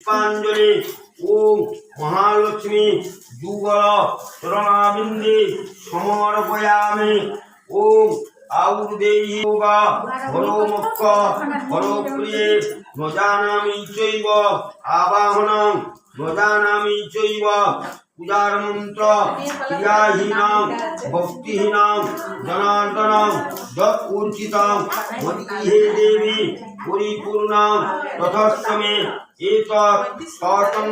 पुष्पांजलि ओम महालक्ष्मी जुगल चरणाबिंदे समर्पयामि ओम आउर्देहि योगा हरो मुक्ख हरो प्रिये न जानामि चैव आवाहनं न जानामि चैव पूजार मंत्र क्रियाहीनां भक्तिहीनां जनार्दनं यत् ऊर्जितं मद्गृहे देवी परिपूर्णां तथास्तमे एतत् सर्वं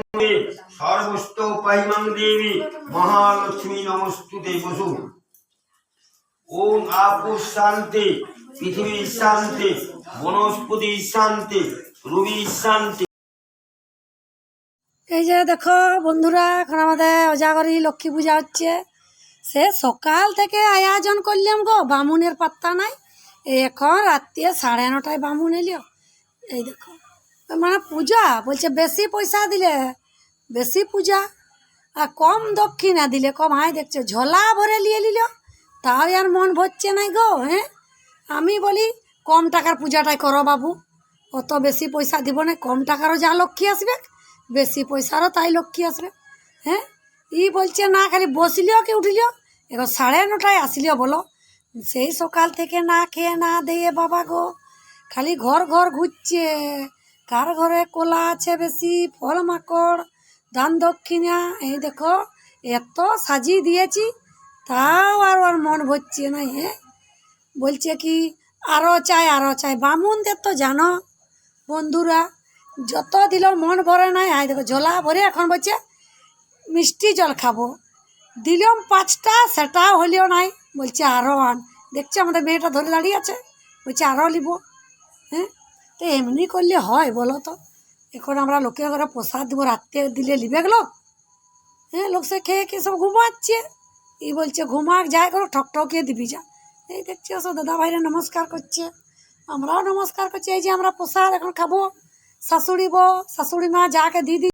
सर्वस्तोपायिमां देवी महालक्ष्मी नमस्तुते वसु। ओम आपो शांति पृथ्वी शांति वनस्पति शांति রবি শান্তি। এই যে দেখো বন্ধুরা, এখন আমাদের অজাগরি লক্ষ্মী পূজা হচ্ছে। সে সকাল থেকে আয়োজন করলাম গো, বামুনের পাত্তা নাই। এই এখন রাত্রে 9:30টায় বামুন এলো। এই দেখো মানে পূজা বলছে বেশি পয়সা দিলে বেশি পূজা, আর কম দক্ষিণা দিলে কম। হাই দেখছে ঝোলা ভরে নিয়ে নিল, তাও আর মন ভরছে নাই গো। হ্যাঁ, আমি বলি কম টাকার পূজাটাই করো বাবু, অত বেশি পয়সা দিব না। কম টাকারও যা লক্ষ্মী আসবে, বেশি পয়সারও তাই লক্ষ্মী আসবে। হ্যাঁ, ই বলছে না খালি বসলিও কি উঠিলিও। এবার 9:30টায় আসলিও বলো। সেই সকাল থেকে না খেয়ে না দিয়ে বাবা গো, খালি ঘর ঘর ঘুরছে। কার ঘরে কলা আছে বেশি, ফল মাকড়, দান দক্ষিণা। এই দেখো এত সাজিয়ে দিয়েছি, তাও আর ওর মন ভরছে না। হ্যাঁ, বলছে কি আরও চাই আরও চাই। বামুনদের তো জানো বন্ধুরা, যত দিলেও মন ভরে নাই। আই দেখো ঝোলা ভরে এখন বলছে মিষ্টি জল খাবো। দিলাম 5টা, সেটাও হলেও নাই। বলছে আরও আন। দেখছে আমাদের মেয়েটা ধরে দাঁড়িয়ে আছে, বলছে আরও নিব। হ্যাঁ, তো এমনি করলে হয় বলো তো? এখন আমরা লোকের ঘরে প্রসাদ দেবো, রাত্রে দিলে নিবে গেলো। হ্যাঁ, লোক সে খেয়ে খেয়ে সব ঘুমাচ্ছে। এই বলছে ঘুমাক যাই করো, ঠকঠকিয়ে দিবি যা। এই দেখছি ওসব দাদা ভাইরা নমস্কার করছে, আমরাও নমস্কার করছি। এই যে আমরা প্রসাদ এখন খাবো, শাশুড়ি বউ শাশুড়ি মা যাকে দিদি